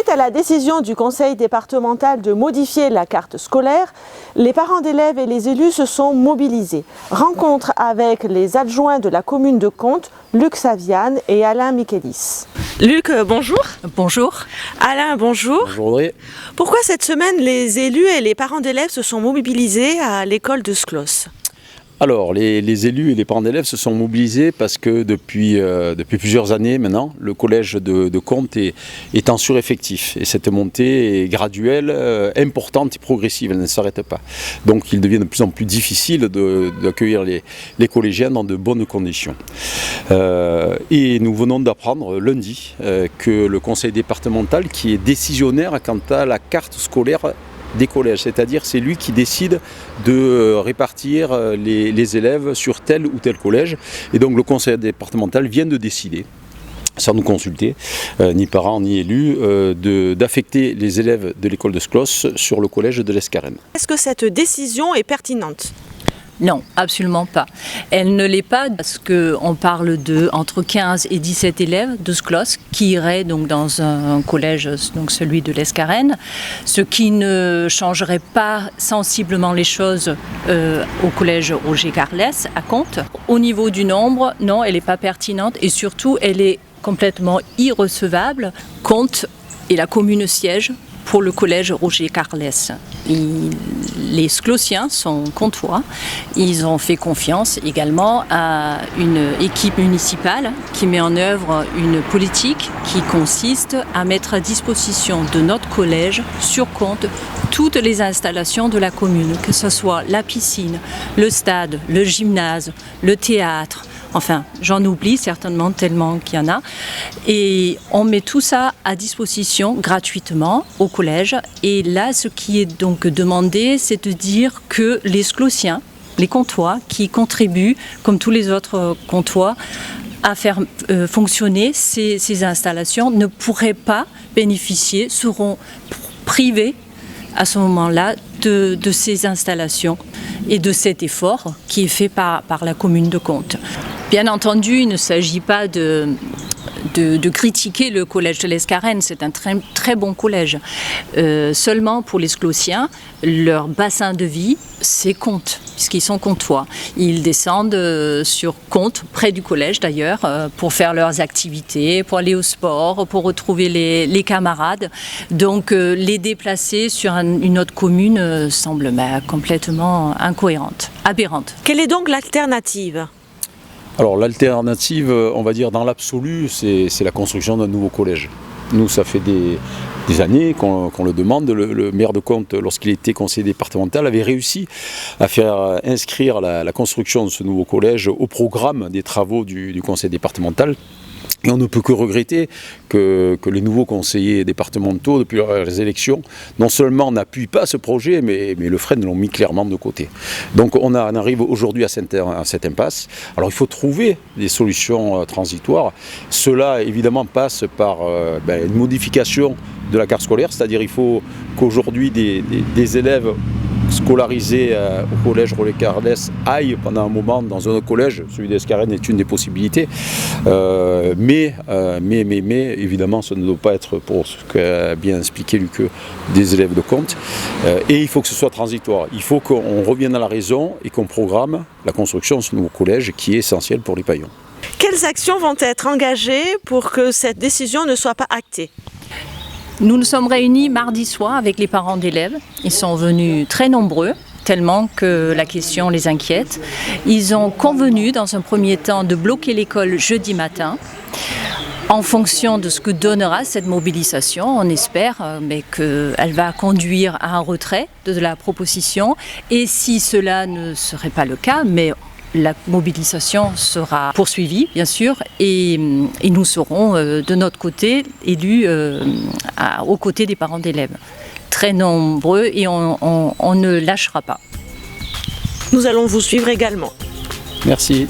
Suite à la décision du conseil départemental de modifier la carte scolaire, les parents d'élèves et les élus se sont mobilisés. Rencontre avec les adjoints de la commune de Contes, Luc Saviane et Alain Michelis. Luc, bonjour. Bonjour. Alain, bonjour. Bonjour Audrey. Pourquoi cette semaine les élus et les parents d'élèves se sont mobilisés à l'école de Sclos ? Alors, les élus et les parents d'élèves se sont mobilisés parce que depuis plusieurs années maintenant, le collège de Contes est en sureffectif. Et cette montée est graduelle, importante et progressive, elle ne s'arrête pas. Donc, il devient de plus en plus difficile d'accueillir les collégiens dans de bonnes conditions. Et nous venons d'apprendre lundi que le conseil départemental, qui est décisionnaire quant à la carte scolaire des collèges, c'est-à-dire c'est lui qui décide de répartir les élèves sur tel ou tel collège, et donc le conseil départemental vient de décider, sans nous consulter, ni parents ni élus, d'affecter les élèves de l'école de Sclos sur le collège de l'Escarène. Est-ce que cette décision est pertinente ? Non, absolument pas. Elle ne l'est pas parce qu'on parle de entre 15 et 17 élèves de Sclos qui iraient donc dans un collège, donc celui de l'Escarène, ce qui ne changerait pas sensiblement les choses au collège Roger Carlès à Contes. Au niveau du nombre, non, elle n'est pas pertinente et surtout elle est complètement irrecevable. Contes est la commune siège pour le collège Roger Carlès. Les Sclosiens sont comtois. Ils ont fait confiance également à une équipe municipale qui met en œuvre une politique qui consiste à mettre à disposition de notre collège sur Contes toutes les installations de la commune, que ce soit la piscine, le stade, le gymnase, le théâtre. Enfin, j'en oublie certainement tellement qu'il y en a. Et on met tout ça à disposition gratuitement au collège. Et là, ce qui est donc demandé, c'est de dire que les Sclosiens, les comtois, qui contribuent, comme tous les autres comtois, à faire fonctionner ces installations, ne pourraient pas bénéficier, seront privés à ce moment-là de ces installations et de cet effort qui est fait par la commune de Contes. Bien entendu, il ne s'agit pas de critiquer le collège de l'Escarène, c'est un très, très bon collège. Seulement pour les Sclosiens, leur bassin de vie, c'est Contes, puisqu'ils sont comtois. Ils descendent sur Contes, près du collège d'ailleurs, pour faire leurs activités, pour aller au sport, pour retrouver les camarades. Donc les déplacer sur une autre commune semble complètement incohérente, aberrante. Quelle est donc l'alternative ? Alors l'alternative, on va dire dans l'absolu, c'est la construction d'un nouveau collège. Nous, ça fait des années qu'on le demande. Le maire de Contes, lorsqu'il était conseiller départemental, avait réussi à faire inscrire la construction de ce nouveau collège au programme des travaux du conseil départemental. Et on ne peut que regretter que les nouveaux conseillers départementaux, depuis leurs élections, non seulement n'appuient pas ce projet, mais le freinent, l'ont mis clairement de côté. Donc on arrive aujourd'hui à cette impasse. Alors il faut trouver des solutions transitoires. Cela évidemment passe par une modification de la carte scolaire, c'est-à-dire il faut qu'aujourd'hui des élèves scolarisés au collège Roger Carlès aillent pendant un moment dans un autre collège. Celui d'Escarène est une des possibilités. Mais évidemment, ce ne doit pas être, pour ce qu'a bien expliqué Luc, des élèves de Contes. Et il faut que ce soit transitoire. Il faut qu'on revienne à la raison et qu'on programme la construction de ce nouveau collège qui est essentiel pour les Paillons. Quelles actions vont être engagées pour que cette décision ne soit pas actée ? Nous nous sommes réunis mardi soir avec les parents d'élèves. Ils sont venus très nombreux, tellement que la question les inquiète. Ils ont convenu dans un premier temps de bloquer l'école jeudi matin. En fonction de ce que donnera cette mobilisation, on espère qu'elle va conduire à un retrait de la proposition. Et si cela ne serait pas le cas, mais la mobilisation sera poursuivie, bien sûr, et nous serons de notre côté élus aux côtés des parents d'élèves. Très nombreux et on ne lâchera pas. Nous allons vous suivre également. Merci.